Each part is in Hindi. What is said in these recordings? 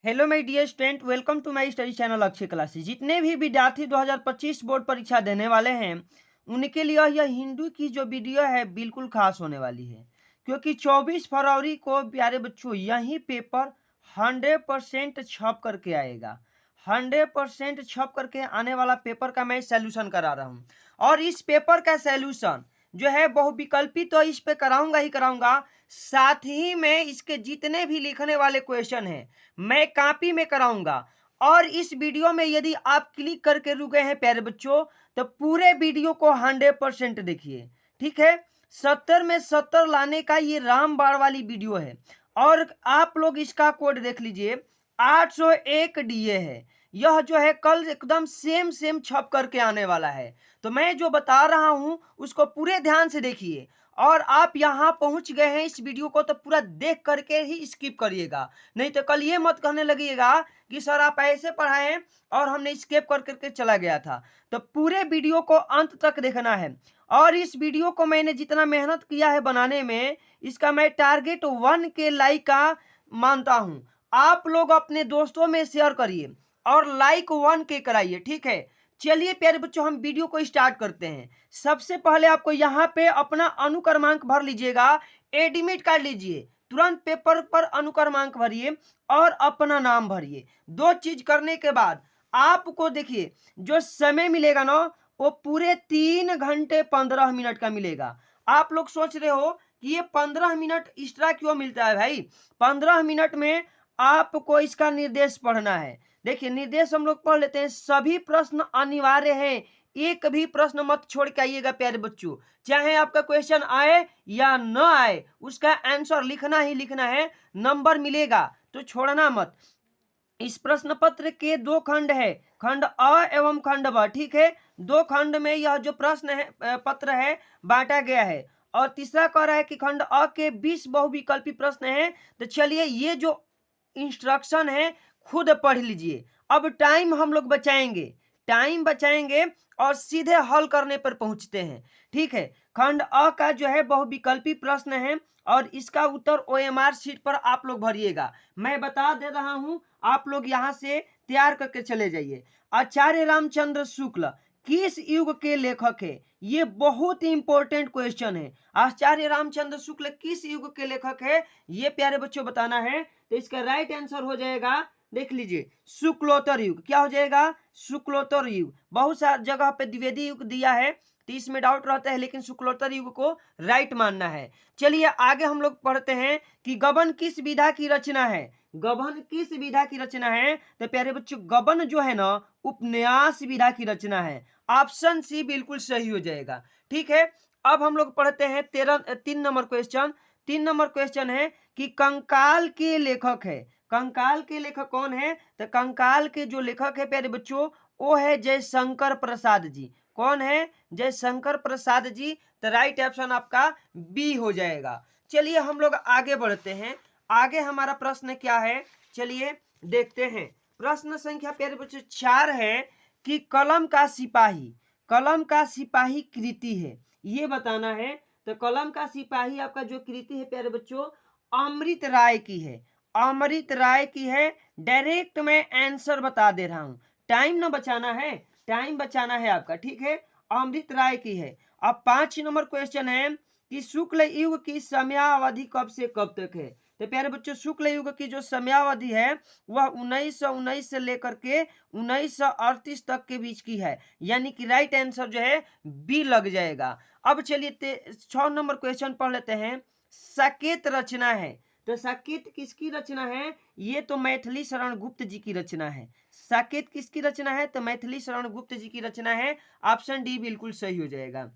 Hello my dear student, welcome to my study channel Akshay classes. जितने भी विद्यार्थी 2025 बोर्ड परीक्षा देने वाले हैं उनके लिए यह हिंदू की जो वीडियो है बिल्कुल खास होने वाली है, क्योंकि 24 फरवरी को प्यारे बच्चों यही पेपर 100% छप करके आएगा। 100% छप करके आने वाला पेपर का मैं सैल्यूशन करा रहा हूँ, और इस पेपर का सैल्यूशन जो है बहुविकल्पी तो इस पे कराऊंगा ही कराऊंगा, साथ ही में इसके जितने भी लिखने वाले क्वेश्चन हैं मैं कॉपी में कराऊंगा। और इस वीडियो में यदि आप क्लिक करके रुके हैं प्यारे बच्चों तो पूरे वीडियो को 100% देखिए, ठीक है। 70 में 70 लाने का ये रामबाण वाली वीडियो है, और आप लोग इसका कोड देख लीजिए 801 डीए है। यह जो है कल एकदम सेम सेम छप करके आने वाला है, तो मैं जो बता रहा हूं उसको पूरे ध्यान से देखिए। और आप यहां पहुंच गए हैं इस वीडियो को तो पूरा देख करके ही स्किप करिएगा, नहीं तो कल ये मत कहने लगिएगा कि सर आप ऐसे पढ़ाएं और हमने स्किप कर करके चला गया था। तो पूरे वीडियो को अंत तक देखना है। और इस वीडियो को मैंने जितना मेहनत किया है बनाने में, इसका मैं टारगेट 1K लाइक का मानता हूं। आप लोग अपने दोस्तों में शेयर करिए और लाइक 1K कराइए, ठीक है। चलिए प्यारे बच्चों हम वीडियो को स्टार्ट करते हैं। सबसे पहले आपको यहाँ पे अपना अनुक्रमांक भर लीजिएगा, एडमिट कार्ड लीजिए, तुरंत पेपर पर अनुक्रमांक भरिए और अपना नाम भरिए। दो चीज करने के बाद आपको देखिए जो समय मिलेगा ना वो पूरे 3 घंटे 15 मिनट का मिलेगा। आप लोग सोच रहे हो कि ये 15 मिनट एक्स्ट्रा क्यों मिलता है भाई। 15 मिनट में आपको इसका निर्देश पढ़ना है। देखिए निर्देश हम लोग पढ़ लेते हैं। सभी प्रश्न अनिवार्य हैं, एक भी प्रश्न मत छोड़ के आइएगा प्यारे बच्चों। चाहे आपका क्वेश्चन आए या न आए उसका आंसर लिखना ही लिखना है, नंबर मिलेगा तो छोड़ना मत। इस प्रश्न पत्र के दो खंड है, खंड अ एवं खंड ब, ठीक है। दो खंड में यह जो प्रश्न है पत्र है बांटा गया है। और तीसरा कह रहा है कि खंड अ के 20 बहुविकल्पी प्रश्न है। तो चलिए ये जो इंस्ट्रक्शन है खुद पढ़ लीजिए। अब टाइम हम लोग बचाएंगे, टाइम बचाएंगे और सीधे हल करने पर पहुंचते हैं, ठीक है। खंड अ का जो है बहुविकल्पी प्रश्न है और इसका उत्तर ओएमआर शीट पर आप लोग भरिएगा। मैं बता दे रहा हूं, आप लोग यहां से तैयार करके चले जाइए। आचार्य रामचंद्र शुक्ल किस युग के लेखक है? ये बहुत ही इंपॉर्टेंट क्वेश्चन है। आचार्य रामचंद्र शुक्ल किस युग के लेखक है ये प्यारे बच्चों बताना है। तो इसका राइट आंसर हो जाएगा, देख लीजिए, शुक्लोत्तर युग। क्या हो जाएगा? शुक्लोत्तर युग। बहुत सारी जगह पे द्विवेदी युग दिया है तो इसमें डाउट रहता है, लेकिन शुक्लोत्तर युग को राइट मानना है। चलिए आगे हम लोग पढ़ते हैं कि गबन किस विधा की रचना है। गबन किस विधा की रचना है? तो प्यारे बच्चों गबन जो है ना उपन्यास विधा की रचना है। ऑप्शन सी बिल्कुल सही हो जाएगा, ठीक है। अब हम लोग पढ़ते हैं 3 नंबर क्वेश्चन। 3 नंबर क्वेश्चन है कि कंकाल के लेखक है। कंकाल के लेखक कौन है? तो कंकाल के जो लेखक है प्यारे बच्चों वो है जयशंकर प्रसाद जी। कौन है? जयशंकर प्रसाद जी। तो राइट ऑप्शन आपका बी हो जाएगा। चलिए हम लोग आगे बढ़ते हैं। आगे हमारा प्रश्न क्या है चलिए देखते हैं। प्रश्न संख्या प्यारे बच्चों 4 है कि कलम का सिपाही, कलम का सिपाही कृति है, ये बताना है। तो कलम का सिपाही आपका जो कृति है प्यारे बच्चों अमृत राय की है, अमृत राय की है। डायरेक्ट मैं आंसर बता दे रहा हूं, टाइम ना बचाना है, टाइम बचाना है आपका, ठीक है। अमृत राय की है। अब 5 नंबर क्वेश्चन है कि शुक्ल युग की समयावधि कब से कब तक है। तो प्यारे बच्चों शुक्ल युग की जो समयावधि है वह 1919 से लेकर के 1938 तक के बीच की है, यानी कि राइट आंसर जो है बी लग जाएगा। अब चलिए 6 नंबर क्वेश्चन पढ़ लेते हैं। साकेत रचना है। तो साकेत किसकी रचना है? ये तो मैथिली शरण गुप्त जी की रचना है। साकेत किसकी रचना है? तो मैथिली शरण गुप्त जी की रचना है। ऑप्शन डी बिल्कुल सही हो जाएगा।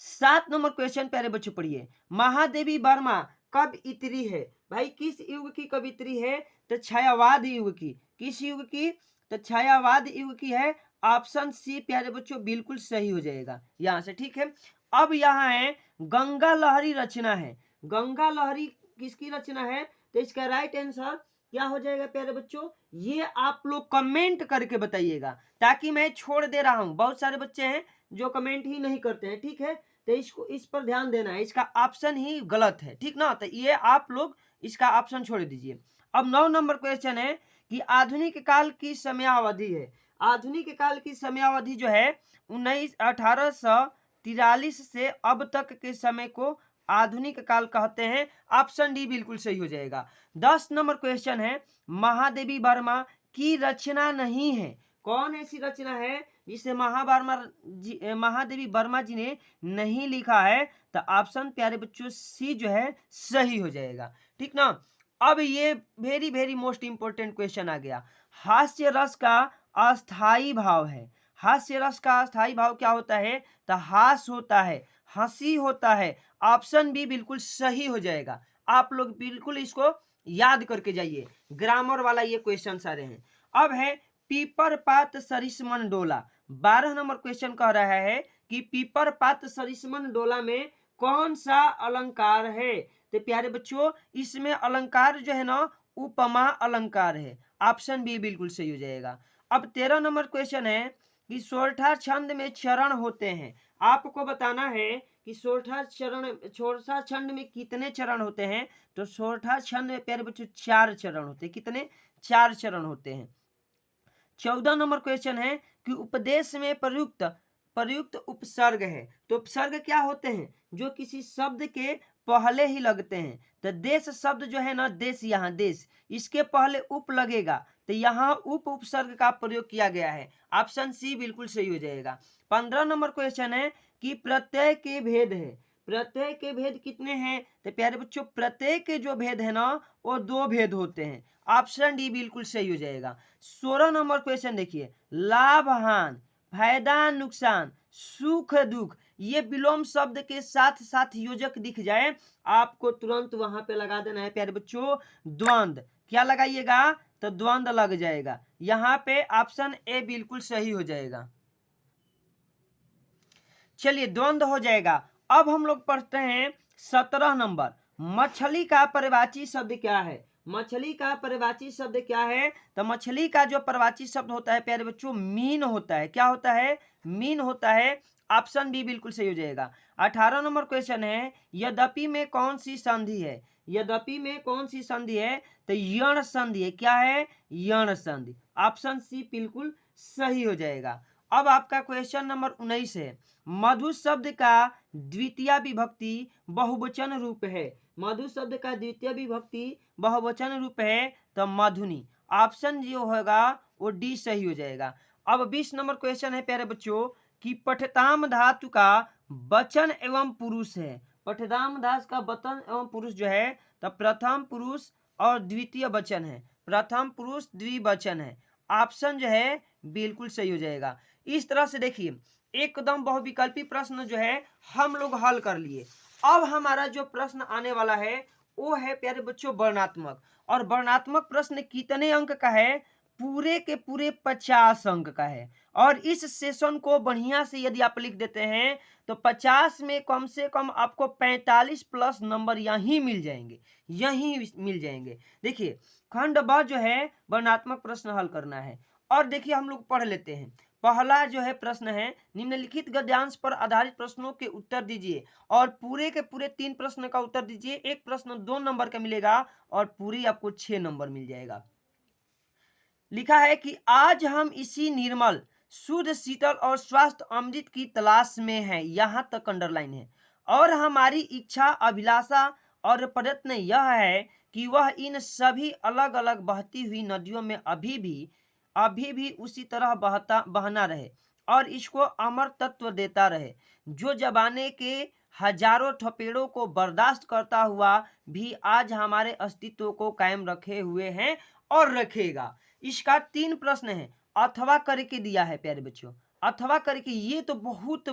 7 नंबर क्वेश्चन प्यारे बच्चों पढ़िए। महादेवी वर्मा कब इतरी है? भाई किस युग की कवित्री है? तो छायावाद युग की। किस युग की? तो छायावाद युग की है। ऑप्शन सी प्यारे बच्चों बिल्कुल सही हो जाएगा यहां से, ठीक है। अब यहाँ है गंगा लहरी रचना है। गंगा लहरी किसकी रचना है? तो इसका राइट आंसर क्या हो जाएगा प्यारे बच्चों? ये आप लोग कमेंट करके बताइएगा, ताकि मैं छोड़ दे रहा हूं, बहुत सारे बच्चे हैं जो कमेंट ही नहीं करते हैं, ठीक है। तो इसको इस पर ध्यान देना है, इसका ऑप्शन ही गलत है, ठीक ना। तो ये आप लोग इसका ऑप्शन छोड़ दीजिए। अब 9 नंबर क्वेश्चन है कि आधुनिक काल की समयावधि है। आधुनिक काल की समयावधि जो है 1843 से अब तक के समय को आधुनिक काल कहते हैं। ऑप्शन डी बिल्कुल सही हो जाएगा। 10 नंबर क्वेश्चन है महादेवी वर्मा की रचना नहीं है। कौन ऐसी रचना है जिसे महादेवी वर्मा जी ने नहीं लिखा है? तो ऑप्शन प्यारे बच्चों सी जो है सही हो जाएगा। ठीक ना। अब ये very very most important question आ गया। हास्य रस का अस्थाई भाव है। हास्य रस का अस्थाई भाव क्या होता है? तो हास होता है, हंसी होता है। ऑप्शन बी बिल्कुल सही हो जाएगा। आप लोग बिल्कुल इसको याद करके जाइए, ग्रामर वाला ये क्वेश्चन सारे हैं। अब है पीपर पात सरिसमन डोला। 12 नंबर क्वेश्चन कह रहा है कि पीपर पात सरिसमन डोला में कौन सा अलंकार है? तो प्यारे बच्चों इसमें अलंकार जो है ना उपमा अलंकार है। ऑप्शन बी बिल्कुल सही हो जाएगा। अब 13 नंबर क्वेश्चन है कि सोरठा छंद में चरण होते हैं। आपको बताना है कि सोरठा छंद में कितने चरण होते हैं? तो सोरठा छंद में प्यारे बच्चों 4 चरण होते हैं। कितने? 4 चरण होते हैं। 14 नंबर क्वेश्चन है कि उपदेश में प्रयुक्त उपसर्ग है। तो उपसर्ग क्या होते हैं? जो किसी शब्द के पहले ही लगते हैं। तो देश शब्द जो है ना, देश, यहाँ देश, इसके पहले उप लगेगा तो यहाँ उपसर्ग का प्रयोग किया गया है। ऑप्शन सी बिल्कुल सही हो जाएगा। 15 नंबर क्वेश्चन है कि प्रत्यय के भेद है। प्रत्यय के भेद कितने हैं? तो प्यारे बच्चों प्रत्यय के जो भेद है ना वो 2 भेद होते हैं। ऑप्शन डी बिल्कुल सही हो जाएगा। 16 नंबर क्वेश्चन देखिए, लाभ हान, फायदा नुकसान, सुख दुख, ये विलोम शब्द के साथ साथ योजक दिख जाए आपको तुरंत वहां पे लगा देना है प्यारे बच्चों द्वंद। क्या लगाइएगा? तो द्वंद लग जाएगा। यहाँ पे ऑप्शन ए बिल्कुल सही हो जाएगा। चलिए द्वंद हो जाएगा। अब हम लोग पढ़ते हैं 17 नंबर, मछली का पर्यायवाची शब्द क्या है? मछली का पर्यायवाची शब्द क्या है? तो मछली का जो पर्यायवाची शब्द होता है प्यारे बच्चों मीन होता है। क्या होता है? मीन होता है। ऑप्शन बी बिल्कुल सही हो जाएगा। 18 नंबर क्वेश्चन है यद्यपि में कौन सी संधि है? यद्यपि में कौन सी संधि है? तो यण संधि है। क्या है? यण संधि। ऑप्शन सी बिल्कुल सही हो जाएगा। अब आपका क्वेश्चन नंबर 19 है, मधु शब्द का द्वितीय विभक्ति बहुवचन रूप है। मधु शब्द का द्वितीय विभक्ति बहुवचन रूप है तो मधुनी। ऑप्शन जो होगा वो डी सही हो जाएगा। अब 20 नंबर क्वेश्चन है प्यारे बच्चों कि पठताम धातु का वचन एवं पुरुष है। पठताम धातु का वचन एवं पुरुष जो है तो प्रथम पुरुष और द्वितीय वचन है। प्रथम पुरुष द्विवचन है। ऑप्शन जो है बिल्कुल सही हो जाएगा। इस तरह से देखिए एकदम बहुविकल्पी प्रश्न जो है हम लोग हल कर लिए। अब हमारा जो प्रश्न आने वाला है वो है प्यारे बच्चों वर्णात्मक। और वर्णात्मक प्रश्न कितने अंक का है? पूरे के पूरे 50 अंक का है। और इस सेशन को बढ़िया से यदि आप लिख देते हैं तो 50 में कम से कम आपको 45 प्लस नंबर यहीं मिल जाएंगे, यहीं मिल जाएंगे। देखिए खंड ब जो है वर्णात्मक प्रश्न हल करना है। और देखिए हम लोग पढ़ लेते हैं। पहला जो है प्रश्न है निम्नलिखित गद्यांश पर आधारित प्रश्नों के उत्तर दीजिए। और पूरे के पूरे 3 प्रश्न का उत्तर दीजिए। एक प्रश्न 2 नंबर का मिलेगा और पूरी आपको 6 नंबर मिल जाएगा। लिखा है कि आज हम इसी निर्मल शुद्ध शीतल और स्वास्थ्य अमृत की तलाश में हैं। यहाँ तक अंडरलाइन है। और हमारी इच्छा अभिलाषा और प्रयत्न यह है कि वह इन सभी अलग अलग बहती हुई नदियों में अभी भी उसी तरह बहना रहे और इसको अमर तत्व देता रहे जो जमाने के हजारों थपेड़ों को बर्दाश्त करता हुआ भी आज हमारे अस्तित्व को कायम रखे हुए हैं और रखेगा। इसका 3 प्रश्न है। अथवा करके दिया है प्यारे बच्चों, अथवा करके ये तो बहुत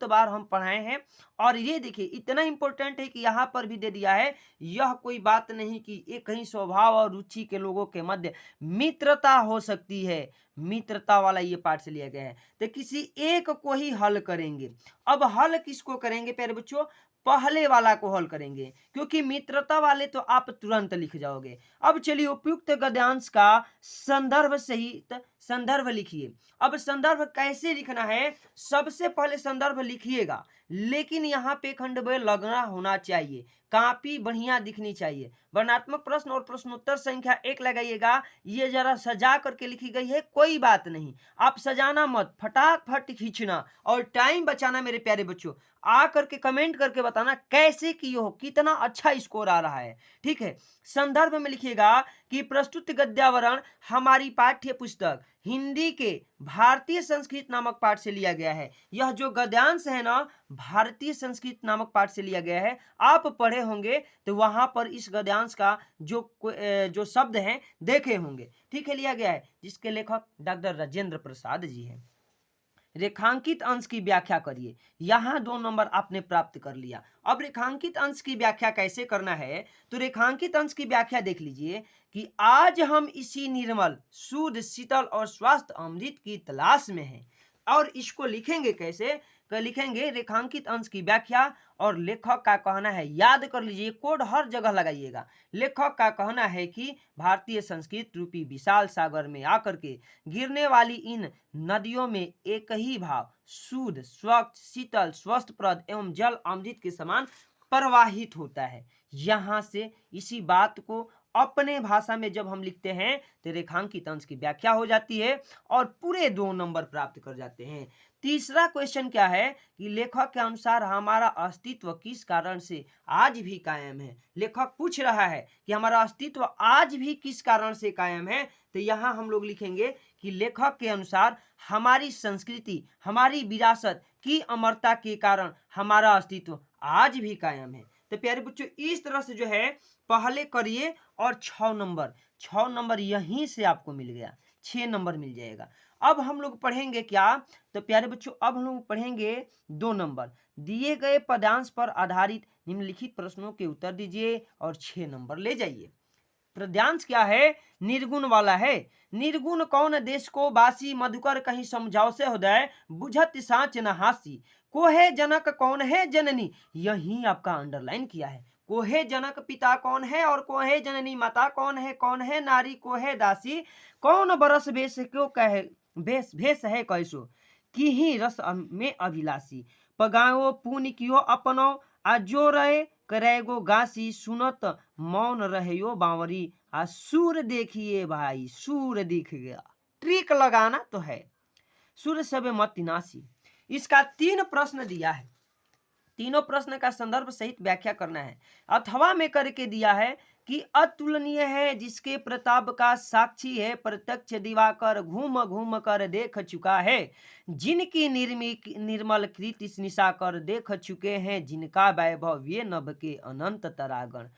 बार हम पढ़ाए हैं। और ये देखिए इतना इंपॉर्टेंट है कि यहाँ पर भी दे दिया है। यह कोई बात नहीं कि एक कहीं स्वभाव और रुचि के लोगों के मध्य मित्रता हो सकती है। मित्रता वाला ये पार्ट से लिया गया है। तो किसी एक को ही हल करेंगे। अब हल किसको करेंगे प्यारे बच्चों? पहले वाला को हल करेंगे क्योंकि मित्रता वाले तो आप तुरंत लिख जाओगे। अब चलिए उपयुक्त गद्यांश का संदर्भ सहित संदर्भ लिखिए। अब संदर्भ कैसे लिखना है, सबसे पहले संदर्भ लिखिएगा, लेकिन यहाँ पे खंड ब लगना होना चाहिए, काफी बढ़िया दिखनी चाहिए। वर्णनात्मक प्रश्न और प्रश्नोत्तर संख्या 1 लगाइएगा। ये जरा सजा करके लिखी गई है, कोई बात नहीं, आप सजाना मत, फटाफट खींचना और टाइम बचाना मेरे प्यारे बच्चों। आ करके कमेंट करके बताना कैसे किए हो, कितना अच्छा स्कोर आ रहा है। ठीक है, संदर्भ में लिखिएगा कि प्रस्तुत गद्यावरण हमारी पाठ्य पुस्तक हिंदी के भारतीय संस्कृत नामक पाठ से लिया गया है। यह जो गद्यांश है ना, भारतीय संस्कृत नामक पाठ से लिया गया है। आप पढ़े होंगे तो वहां पर इस गद्यांश का जो शब्द हैं देखे होंगे। ठीक है, लिया गया है, जिसके लेखक डॉक्टर राजेंद्र प्रसाद जी हैं। रेखांकित अंश की व्याख्या करिए। यहां 2 नंबर आपने प्राप्त कर लिया। अब रेखांकित अंश की व्याख्या कैसे करना है, तो रेखांकित अंश की व्याख्या देख लीजिए कि आज हम इसी निर्मल, शुद्ध, शीतल और स्वस्थ अमृत की तलाश में हैं। और इसको लिखेंगे कैसे, लिखेंगे रेखांकित अंश की व्याख्या। और लेखक का कहना है, याद कर लीजिए, कोड हर जगह लगाइएगा। लेखक का कहना है कि भारतीय संस्कृत रूपी विशाल सागर में आकर के गिरने वाली इन नदियों में एक ही भाव, शुद्ध, स्वच्छ, शीतल, स्वस्थप्रद एवं जल अमृत के समान प्रवाहित होता है। यहाँ से इसी बात को अपने भाषा में जब हम लिखते हैं तो रेखांकित अंश की व्याख्या हो जाती है और पूरे 2 नंबर प्राप्त कर जाते हैं। तीसरा क्वेश्चन क्या है कि लेखक के अनुसार हमारा अस्तित्व किस कारण से आज भी कायम है। लेखक पूछ रहा है कि हमारा अस्तित्व आज भी किस कारण से कायम है, तो यहाँ हम लोग लिखेंगे कि लेखक के अनुसार हमारी संस्कृति, हमारी विरासत की अमरता के कारण हमारा अस्तित्व आज भी कायम है। तो प्यारे बच्चों, इस तरह से जो है पहले करिए और 6 नंबर यहीं से आपको मिल गया, 6 नंबर मिल जाएगा। अब हम लोग पढ़ेंगे क्या, तो प्यारे बच्चों अब हम लोग पढ़ेंगे 2 नंबर। दिए गए पदांश पर आधारित निम्नलिखित प्रश्नों के उत्तर दीजिए और 6 नंबर ले जाइए। पद्यांश क्या है, निर्गुण वाला है। निर्गुण कौन देश को बासी, मधुकर कहीं समझाओ से हृदय, बुझत साँच न हासी, कोहे जनक कौन है जननी, यही आपका अंडरलाइन किया है। कोहे जनक पिता कौन है और कोहे जननी माता कौन है नारी कोहे दासी, कौन बरस भेष क्यों कहे, भेष है कैसो, की ही रस में अभिलाषी, पगाओ पुण्य कियो अपनो, आजो रहे करेगो गासी, सुनत मौन रहो बावरी, आ सूर देखिए भाई, सूर दिख गया। ट्रिक लगाना तो है, सूर सब मत नासी। इसका 3 प्रश्न दिया है, तीनों प्रश्न का संदर्भ सहित व्याख्या करना है। अथवा में करके दिया है कि अतुलनीय है, जिसके प्रताप का साक्षी है प्रत्यक्ष दिवाकर, घूम घूम कर देख चुका है, जिनकी निर्मल कृति निशा कर देख चुके हैं, जिनका वैभव ये नभ के अनंत तरागण,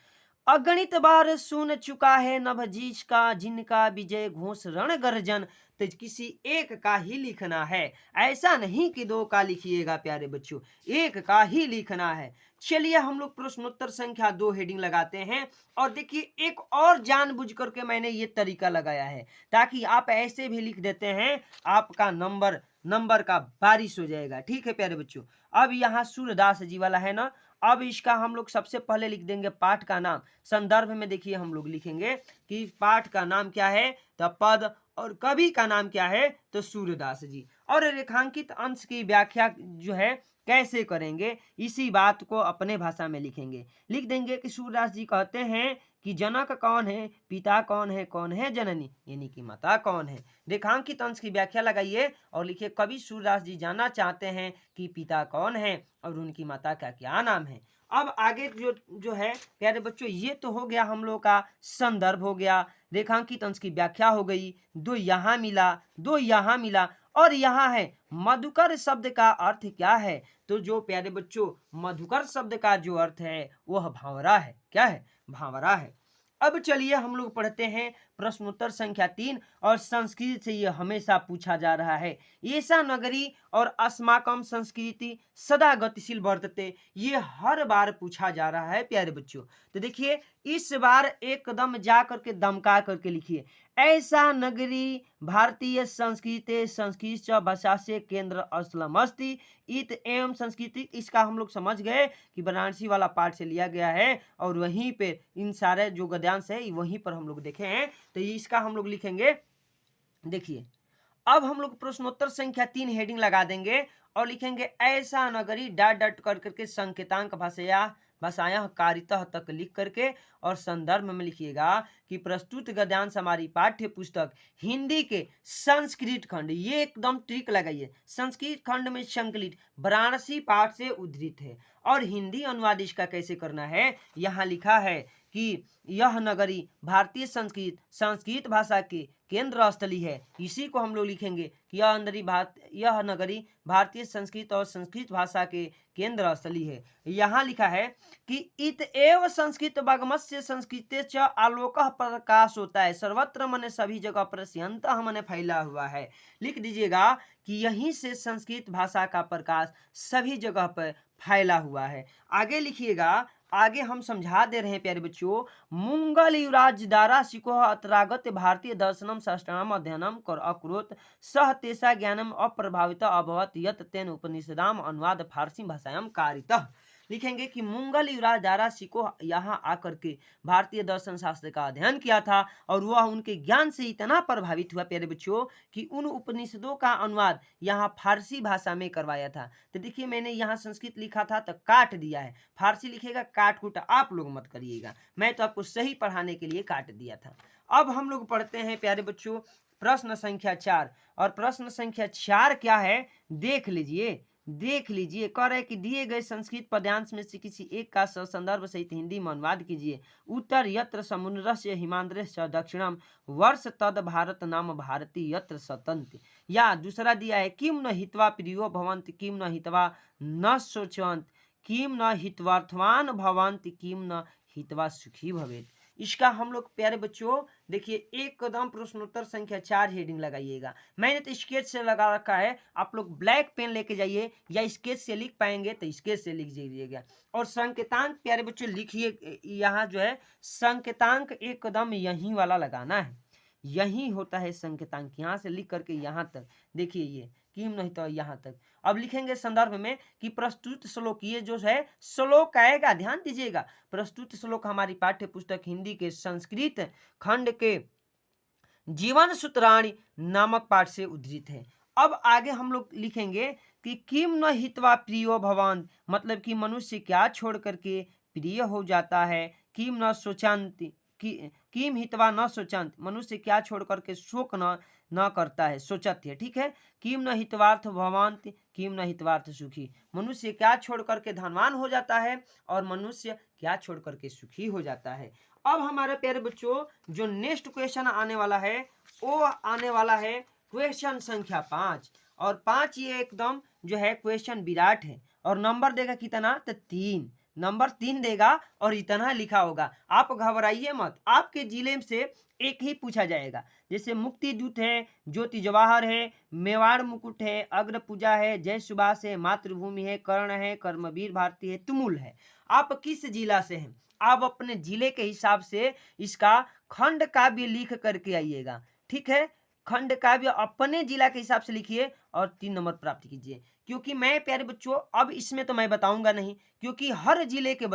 अगणित बार सुन चुका है नभ जीस का, जिनका विजय घोष रण गर्जन। तो किसी एक का ही लिखना है, ऐसा नहीं कि 2 का लिखिएगा प्यारे बच्चों, एक का ही लिखना है। चलिए हम लोग प्रश्नोत्तर संख्या 2 हेडिंग लगाते हैं। और देखिए, एक और जानबूझ करके मैंने ये तरीका लगाया है ताकि आप ऐसे भी लिख देते हैं, आपका नंबर का बारिश हो जाएगा। ठीक है प्यारे बच्चों, अब यहाँ सूरदास जी वाला है ना, अब इसका हम लोग सबसे पहले लिख देंगे पाठ का नाम। संदर्भ में देखिए हम लोग लिखेंगे कि पाठ का नाम क्या है, तो पद, और कवि का नाम क्या है, तो सूरदास जी। और रेखांकित अंश की व्याख्या जो है कैसे करेंगे, इसी बात को अपने भाषा में लिखेंगे। लिख देंगे कि सूरदास जी कहते हैं कि जनक कौन है, पिता कौन है जननी, यानी कि माता कौन है। रेखांकित अंश की व्याख्या लगाइए और लिखिए, कवि सूरदास जी जानना चाहते हैं कि पिता कौन है और उनकी माता का क्या नाम है। अब आगे जो है प्यारे बच्चों, ये तो हो गया हम लोग का संदर्भ हो गया, रेखांकित अंश की व्याख्या हो गई, 2 यहाँ मिला, 2 यहाँ मिला। और यहाँ है मधुकर शब्द का अर्थ क्या है, तो जो प्यारे बच्चों मधुकर शब्द का जो अर्थ है वह भावरा है। क्या है, भावरा है। अब चलिए हम लोग पढ़ते हैं प्रश्नोत्तर संख्या 3, और संस्कृत से यह हमेशा पूछा जा रहा है। ऐसा नगरी और अस्माकम संस्कृति सदा गतिशील वर्तते, ये हर बार पूछा जा रहा है प्यारे बच्चों। तो देखिए, इस बार एकदम जा करके दमका करके लिखिए, ऐसा नगरी भारतीय संस्कृत भाषा से केंद्र असलमस्ती इत एवं संस्कृति। इसका हम लोग समझ गए कि वाराणसी वाला पाठ से लिया गया है, और वहीं पे इन सारे जो गद्यांश है वहीं पर हम लोग देखे हैं। तो इसका हम लोग लिखेंगे, देखिए, अब हम लोग प्रश्नोत्तर संख्या 3 हेडिंग लगा देंगे और लिखेंगे ऐसा नगरी डॉट डॉट कर करके संकेतांक भाषाया कारितः तक लिख करके और संदर्भ में लिखिएगा कि प्रस्तुत गद्यांश हमारी पाठ्य पुस्तक हिंदी के संस्कृत खंड, ये एकदम ट्रिक लगाइए, संस्कृत खंड में संकलित वाराणसी पाठ से उद्धृत है। और हिंदी अनुवाद इसका कैसे करना है, यहाँ लिखा है कि यह नगरी भारतीय संस्कृत भाषा के केंद्र स्थली है। इसी को हम लोग लिखेंगे कि यह नगरी भारतीय संस्कृत और संस्कृत भाषा के केंद्र स्थली है। यहाँ लिखा है कि इत एव संस्कृत वाग्मस्य संस्कृते च आलोक प्रकाश होता है, सर्वत्र मने सभी जगह प्रस्यंतः मने फैला हुआ है। लिख दीजिएगा कि यहीं से संस्कृत भाषा का प्रकाश सभी जगह पर फैला हुआ है। आगे लिखिएगा, आगे हम समझा दे रहे हैं प्यारे बच्चों। मुंगल युवराज दारा शिको अत्रागत भारतीय दर्शनम शास्त्रम अध्ययनम कर अकुरोत सह तेसा ज्ञानम अप्रभावित अभवत यत तेन उपनिषदाम अनुवाद फारसी भाषायाम कारितः। लिखेंगे कि मुंगल युवराज दारा शिको यहाँ आकर के भारतीय दर्शन शास्त्र का अध्ययन किया था और वह उनके ज्ञान से इतना प्रभावित हुआ प्यारे बच्चों कि उन उपनिषदों का अनुवाद यहाँ फारसी भाषा में करवाया था। तो देखिए मैंने यहाँ संस्कृत लिखा था तो काट दिया है, फारसी लिखेगा काट कूट आप लोग मत करिएगा, मैं तो आपको सही पढ़ाने के लिए काट दिया था। अब हम लोग पढ़ते हैं प्यारे बच्चों प्रश्न संख्या 4। और प्रश्न संख्या 4 क्या है देख लीजिए। कह रहे कि दिए गए संस्कृत पद्यांश में से किसी एक का संदर्भ सहित हिंदी में अनुवाद कीजिए। उत्तर यत्र समुद्रस्य हिमांद्रस्य दक्षिणम वर्ष तद भारत नाम भारती यत्र सतंति। या दूसरा दिया है किम न हित्वा प्रियो भवंत किम न हित्वा न शोचंत किम न हितवार्थवान भवंत किम न हित्वा सुखी भवेत। इसका हम लोग प्यारे बच्चों देखिए एकदम प्रश्नोत्तर संख्या 4 हेडिंग लगाइएगा। मैंने तो स्केच से लगा रखा है, आप लोग ब्लैक पेन लेके जाइए या स्केच से लिख पाएंगे तो स्केच से लिख दीजिएगा। और संकेतांक प्यारे बच्चों लिखिए, यहाँ जो है संकेतांक एकदम यहीं वाला लगाना है, यही होता है संकेतांक, यहाँ से लिख करके यहाँ तक देखिए ये किम नहीं तो यहाँ तक। अब लिखेंगे संदर्भ में कि प्रस्तुत श्लोक, ये जो है श्लोक आएगा ध्यान दीजिएगा, प्रस्तुत श्लोक हमारी पाठ्य पुस्तक हिंदी के संस्कृत खंड के जीवन सूत्राणी नामक पाठ से उद्धृत है। अब आगे हम लोग लिखेंगे कि किम न हित्वा प्रियो भवान, मतलब कि मनुष्य क्या छोड़ करके प्रिय हो जाता है। किम न शोचंत, किम हित्वा न शोचंत, मनुष्य क्या छोड़ करके शोक न करता है, सोचत है, ठीक है। किम न हितवार्थ भवांत किम न हितवार्थ सुखी, मनुष्य क्या छोड़ करके धनवान हो जाता है और मनुष्य क्या छोड़ करके सुखी हो जाता है। अब हमारे प्यारे बच्चों जो नेक्स्ट क्वेश्चन आने वाला है वो आने वाला है क्वेश्चन संख्या 5। और 5 ये एकदम जो है क्वेश्चन विराट है और नंबर देगा कितना तो 3 नंबर 3 देगा और इतना लिखा होगा। आप घबराइए मत, आपके जिले से एक ही पूछा जाएगा, जैसे मुक्ति दूत है, ज्योति जवाहर है, मेवाड़ मुकुट है, अग्र पूजा है, जय सुभाष है, मातृभूमि है, कर्ण है, कर्मवीर भारती है, तुमुल है। आप किस जिला से हैं आप अपने जिले के हिसाब से इसका खंड काव्य लिख करके आइएगा, ठीक है। खंड काव्य अपने जिला के हिसाब से लिखिए और 3 नंबर प्राप्त कीजिए। क्योंकि मैं प्यारे बच्चों अब इसमें तो मैं बताऊंगा नहीं, क्योंकि हर जिले के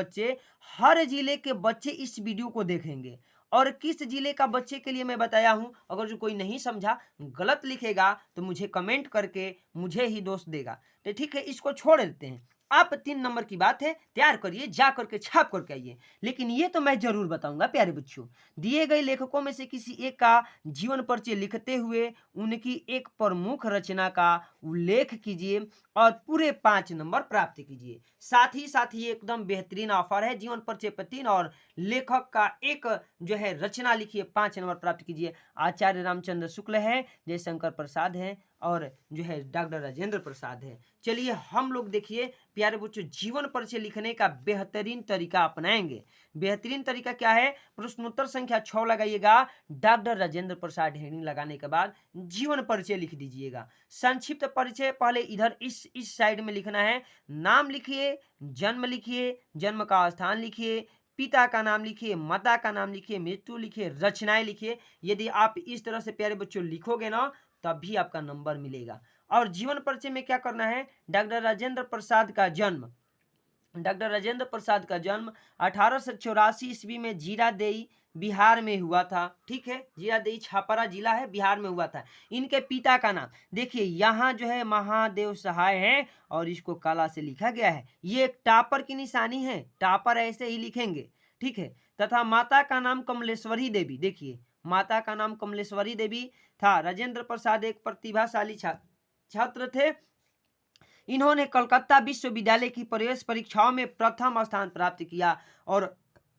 बच्चे इस वीडियो को देखेंगे और किस जिले का बच्चे के लिए मैं बताया हूं, अगर जो कोई नहीं समझा गलत लिखेगा तो मुझे कमेंट करके मुझे ही दोष देगा, तो ठीक है इसको छोड़ देते हैं। आप 3 नंबर की बात है तैयार करिए, जा करके छाप करके आइए। लेकिन ये तो मैं जरूर बताऊंगा प्यारे बच्चों, दिए गए लेखकों में से किसी एक का जीवन परिचय लिखते हुए उनकी एक प्रमुख रचना का उल्लेख कीजिए और पूरे 5 नंबर प्राप्त कीजिए। साथ ही एकदम बेहतरीन ऑफर है, जीवन परिचय पर 3 और लेखक का एक जो है रचना लिखिए, 5 नंबर प्राप्त कीजिए। आचार्य रामचंद्र शुक्ल है, जयशंकर प्रसाद है और जो है डॉक्टर राजेंद्र प्रसाद है। चलिए हम लोग देखिए प्यारे बच्चों जीवन परिचय लिखने का बेहतरीन तरीका अपनाएंगे। बेहतरीन तरीका क्या है, प्रश्नोत्तर संख्या 6 लगाइएगा, डॉक्टर राजेंद्र प्रसाद हेडिंग लगाने के बाद जीवन परिचय लिख दीजिएगा। संक्षिप्त परिचय पहले इधर इस साइड में लिखना है, नाम लिखिए, जन्म लिखिए, जन्म का स्थान लिखिए, पिता का नाम लिखिए, माता का नाम लिखिए, मृत्यु लिखिए, रचनाएं लिखिए। यदि आप इस तरह से प्यारे बच्चों लिखोगे ना तभी आपका नंबर मिलेगा। और जीवन परिचय में क्या करना है, डॉक्टर राजेंद्र प्रसाद का जन्म 1884 ईस्वी में जीरादेई बिहार में हुआ था। ठीक है, जीरादेई छापरा जिला है, बिहार में हुआ था। इनके पिता का नाम देखिए, यहाँ जो है महादेव सहाय है और इसको काला से लिखा गया है। ये एक टापर की निशानी है, टापर ऐसे ही लिखेंगे। ठीक है, तथा माता का नाम कमलेश्वरी देवी। देखिए, माता का नाम कमलेश्वरी देवी था। राजेंद्र प्रसाद एक प्रतिभाशाली छात्र थे। इन्होंने कलकत्ता विश्वविद्यालय की प्रवेश परीक्षाओं में प्रथम स्थान प्राप्त किया और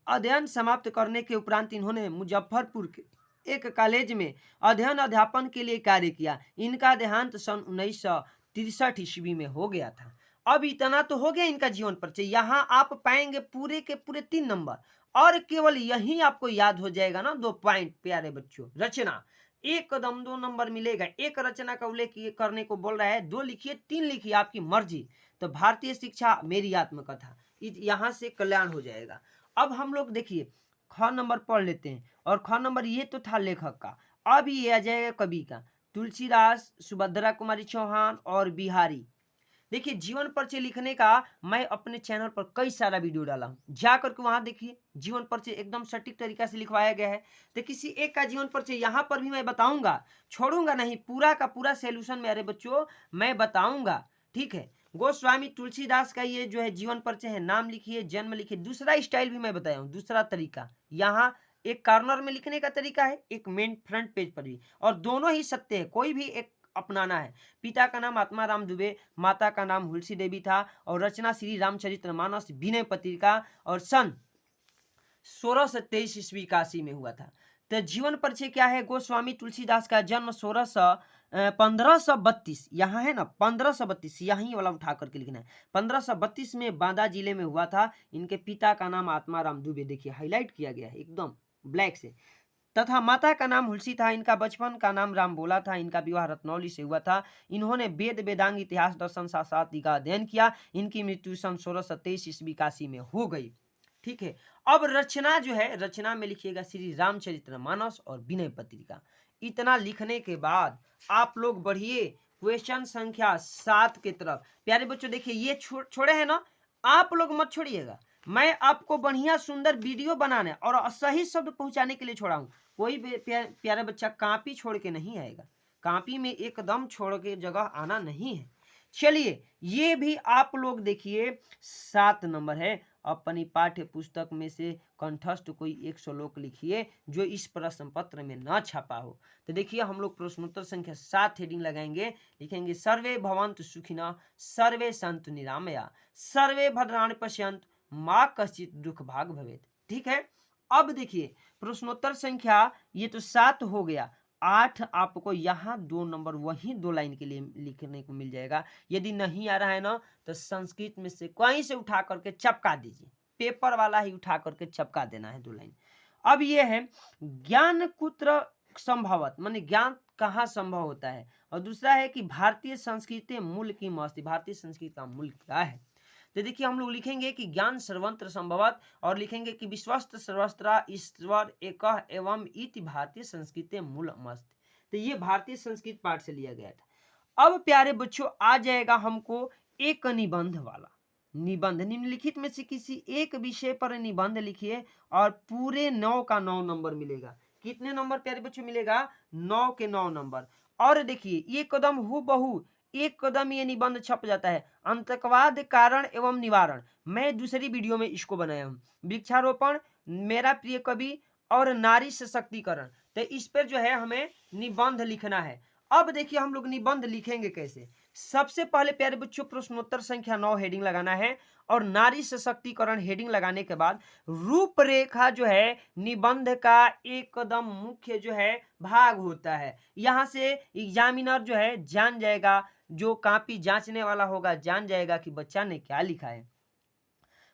अध्ययन समाप्त करने के उपरांत इन्होंने मुजफ्फरपुर के एक कॉलेज में अध्ययन अध्यापन के लिए कार्य किया। इनका देहांत सन 1963 ईस्वी में हो गया था। अब इतना तो हो गया इनका जीवन परिचय। यहाँ आप पाएंगे पूरे के पूरे 3 नंबर और केवल यही आपको याद हो जाएगा ना 2 पॉइंट। प्यारे बच्चों, रचना एकदम 2 नंबर मिलेगा। एक रचना का उल्लेख करने को बोल रहा है, 2 लिखिए 3 लिखिए, आपकी मर्जी। तो भारतीय शिक्षा मेरी आत्मकथा, यहाँ से कल्याण हो जाएगा। अब हम लोग देखिए ख नंबर पढ़ लेते हैं, और ख नंबर ये तो था लेखक का। अब ये आ जाएगा कवि का, तुलसीदास, सुभद्रा कुमारी चौहान और बिहारी। देखिए, जीवन परिचय लिखने का मैं अपने चैनल पर कई सारा वीडियो डाला हूँ, जाकर के वहां देखिए। जीवन परिचय एकदम सटीक तरीका से लिखवाया गया है। तो किसी एक का जीवन परिचय यहाँ पर भी मैं बताऊंगा, छोड़ूंगा नहीं। पूरा का पूरा सॉल्यूशन मेरे बच्चों मैं बताऊंगा। ठीक है, गोस्वामी तुलसीदास का ये जो है जीवन परिचय है, नाम लिखिए, जन्म लिखिए। दूसरा स्टाइल भी मैं बताया हूँ, दूसरा तरीका। यहाँ एक कॉर्नर में लिखने का तरीका है, एक मेन फ्रंट पेज पर भी, और दोनों ही सत्य है, कोई भी एक अपनाना है। पिता का नाम आत्माराम दुबे, माता का नाम हुलसी देवी था, और रचना श्री रामचरितमानस विनय पत्रिका, और सन 1623 ईस्वी काशी में हुआ था। तो जीवन परिचय क्या है? गोस्वामी तुलसीदास का जन्म 1532, यहाँ है ना 1532, यहीं वाला उठा करके लिखना है। 1532 में बांदा जिले में हुआ था। इनके पिता का नाम आत्माराम दुबे, देखिए हाईलाइट किया गया है एकदम ब्लैक से, तथा माता का नाम हुलसी था। इनका बचपन का नाम राम बोला था। इनका विवाह रत्नौली से हुआ था। इन्होंने वेद, वेदांग, इतिहास, दर्शन, शास्त्र आदि का अध्ययन किया। इनकी मृत्यु सन 1623 ईस्वी काशी में हो गई। ठीक है, अब रचना जो है, रचना में लिखिएगा श्री रामचरितमानस और विनय पत्रिका। इतना लिखने के बाद आप लोग बढ़िए क्वेश्चन संख्या 7 की तरफ। प्यारे बच्चों देखिए, ये छोड़े हैं ना, आप लोग मत छोड़िएगा। मैं आपको बढ़िया सुंदर वीडियो बनाने और सही शब्द पहुंचाने के लिए छोड़ा हूं। कोई भी प्यारा बच्चा कॉपी छोड़ के नहीं आएगा, कॉपी में एकदम छोड़ के जगह आना नहीं है। चलिए, ये भी आप लोग देखिए 7 नंबर है। अपनी पाठ्य पुस्तक में से कंठस्थ कोई एक श्लोक लिखिए जो इस प्रश्न पत्र में न छपा हो। तो देखिए, हम लोग प्रश्नोत्तर संख्या 7 हेडिंग लगाएंगे, लिखेंगे सर्वे भवन्तु सुखिनः, सर्वे सन्तु निरामया, सर्वे भद्राणि पश्यन्तु, माँ कश्चित् दुख भाग भवेत्। ठीक है, अब देखिए प्रश्नोत्तर संख्या ये तो 7 हो गया। 8 आपको यहाँ 2 नंबर वही 2 लाइन के लिए लिखने को मिल जाएगा। यदि नहीं आ रहा है ना, तो संस्कृत में से कहीं से उठा करके चपका दीजिए, पेपर वाला ही उठा करके चपका देना है 2 लाइन। अब ये है ज्ञान कुत्र संभवत, माने ज्ञान कहाँ संभव होता है, और दूसरा है कि भारतीय संस्कृति मूल की मस्ती, भारतीय संस्कृति का मूल क्या है। तो देखिए, हम लोग लिखेंगे कि ज्ञान सर्वत्र संभवत, और लिखेंगे कि विश्वस्त सर्वस्त्र ईश्वर एक एवं इति भारतीय संस्कृति मूल मस्त। तो ये भारतीय संस्कृत पाठ से लिया गया था। अब प्यारे बच्चों आ जाएगा हमको एक निबंध वाला। निबंध, निम्नलिखित में से किसी एक विषय पर निबंध लिखिए और पूरे 9 का 9 नंबर मिलेगा। कितने नंबर प्यारे बच्चों मिलेगा? 9 के 9 नंबर। और देखिए, ये कदम हूबहू एक कदम ये निबंध छप जाता है, आतंकवाद कारण एवं निवारण। मैं दूसरी वीडियो में इसको बनाया हूँ। वृक्षारोपण, मेरा प्रिय कवि, और नारी सशक्तिकरण। तो इस पर जो है हमें निबंध लिखना है। अब देखिए, हम लोग निबंध लिखेंगे कैसे। सबसे पहले प्यारे बच्चों प्रश्नोत्तर संख्या 9 हेडिंग लगाना है, और नारी सशक्तिकरण हेडिंग लगाने के बाद रूपरेखा जो है निबंध का एकदम मुख्य जो है भाग होता है। यहाँ से एग्जामिनर जो है जान जाएगा, जो कॉपी जांचने वाला होगा जान जाएगा कि बच्चा ने क्या लिखा है।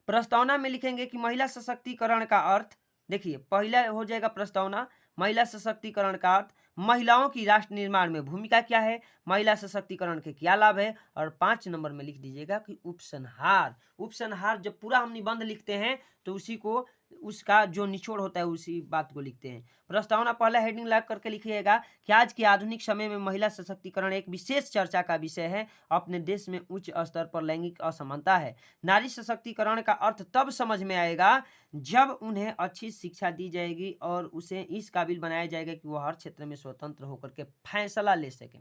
प्रस्तावना में लिखेंगे कि महिला सशक्तिकरण का अर्थ, देखिए पहला हो जाएगा प्रस्तावना, महिला सशक्तिकरण का अर्थ, महिलाओं की राष्ट्र निर्माण में भूमिका क्या है, महिला सशक्तिकरण के क्या लाभ है। और 5 नंबर में लिख दीजिएगा कि उपसंहार। उपसंहार जब पूरा हम निबंध लिखते हैं तो उसी को उसका जो निचोड़ होता है उसी बात को लिखते हैं। प्रस्तावना पहला हेडिंग लग करके लिखिएगा कि आज के आधुनिक समय में महिला सशक्तिकरण एक विशेष चर्चा का विषय है। अपने देश में उच्च स्तर पर लैंगिक असमानता है। नारी सशक्तिकरण का अर्थ तब समझ में आएगा जब उन्हें अच्छी शिक्षा दी जाएगी और उसे इस काबिल बनाया जाएगा कि वह हर क्षेत्र में स्वतंत्र होकर के फैसला ले सके।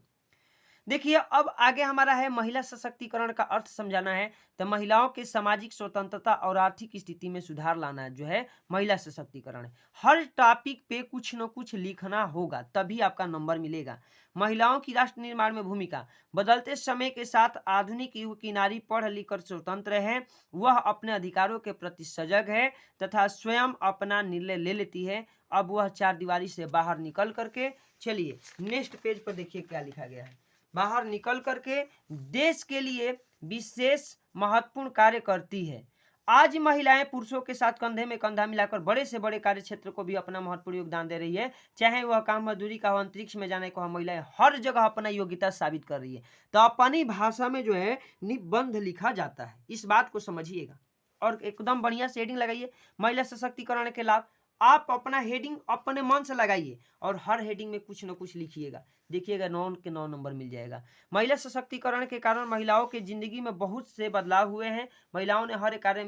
देखिए अब आगे हमारा है महिला सशक्तिकरण का अर्थ समझाना है। तो महिलाओं के सामाजिक स्वतंत्रता और आर्थिक स्थिति में सुधार लाना जो है महिला सशक्तिकरण है। हर टॉपिक पे कुछ न कुछ लिखना होगा तभी आपका नंबर मिलेगा। महिलाओं की राष्ट्र निर्माण में भूमिका। बदलते समय के साथ आधुनिक युग की नारी पढ़ लिख कर स्वतंत्र है। वह अपने अधिकारों के प्रति सजग है तथा स्वयं अपना निर्णय ले लेती है। अब वह चार दीवारी से बाहर निकल करके, चलिए नेक्स्ट पेज पर देखिए क्या लिखा गया है। बाहर निकल करके देश के लिए विशेष महत्वपूर्ण कार्य करती है। आज महिलाएं पुरुषों के साथ कंधे में कंधा मिलाकर बड़े से बड़े कार्य क्षेत्र को भी अपना महत्वपूर्ण योगदान दे रही है। चाहे वह काम मजदूरी का हो, अंतरिक्ष में जाने का हो, महिलाएं हर जगह अपना योग्यता साबित कर रही है। तो अपनी भाषा में जो है निबंध लिखा जाता है, इस बात को समझिएगा और एकदम बढ़िया से हेडिंग लगाइए। महिला सशक्तिकरण के लाभ आप अपना हेडिंग अपने मन से लगाइए और हर हेडिंग में कुछ न कुछ लिखिएगा। देखिएगा 9 के 9 नंबर मिल जाएगा। महिला सशक्तिकरण के कारण महिलाओं के जिंदगी में बहुत से बदलाव हुए हैं। महिलाओं ने हर कार्य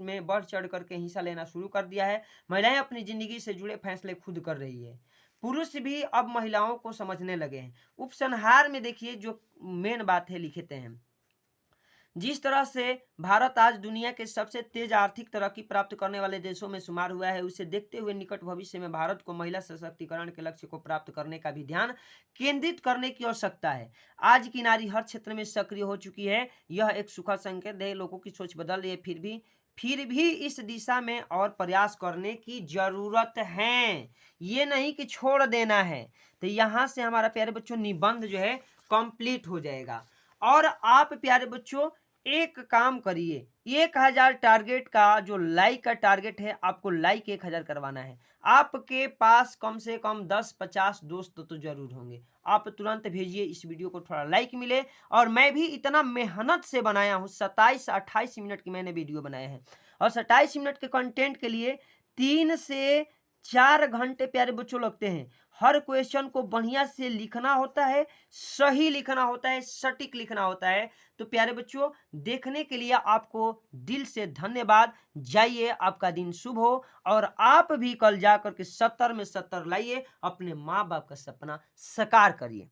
में बढ़ चढ़ करके हिस्सा लेना शुरू कर दिया है। महिलाएं अपनी जिंदगी से जुड़े फैसले खुद कर रही है। पुरुष भी अब महिलाओं को समझने लगे हैं। उपसंहार में देखिए जो मेन बात है लिखते हैं। जिस तरह से भारत आज दुनिया के सबसे तेज आर्थिक तरक्की प्राप्त करने वाले देशों में शुमार हुआ है, उसे देखते हुए निकट भविष्य में भारत को महिला सशक्तिकरण के लक्ष्य को प्राप्त करने का भी ध्यान केंद्रित करने की आवश्यकता है। आज की नारी हर क्षेत्र में सक्रिय हो चुकी है। यह एक सुखद संकेत है। लोगों की सोच बदल रही है, फिर भी इस दिशा में और प्रयास करने की जरूरत है। ये नहीं कि छोड़ देना है। तो यहाँ से हमारा प्यारे बच्चों निबंध जो है कंप्लीट हो जाएगा। और आप प्यारे बच्चों एक काम करिए, 1000 टारगेट का जो लाइक का टारगेट है, आपको लाइक 1000 करवाना है। आपके पास कम से कम 10-50 दोस्त तो जरूर होंगे। आप तुरंत भेजिए, इस वीडियो को थोड़ा लाइक मिले। और मैं भी इतना मेहनत से बनाया हूँ, 27-28 मिनट की मैंने वीडियो बनाए हैं और 27 मिनट के कंटेंट के लिए 3 से 4 घंटे प्यारे बच्चों लगते हैं। हर क्वेश्चन को बढ़िया से लिखना होता है, सही लिखना होता है, सटीक लिखना होता है। तो प्यारे बच्चों देखने के लिए आपको दिल से धन्यवाद। जाइए, आपका दिन शुभ हो और आप भी कल जाकर के 70 में 70 लाइए, अपने माँ बाप का सपना साकार करिए।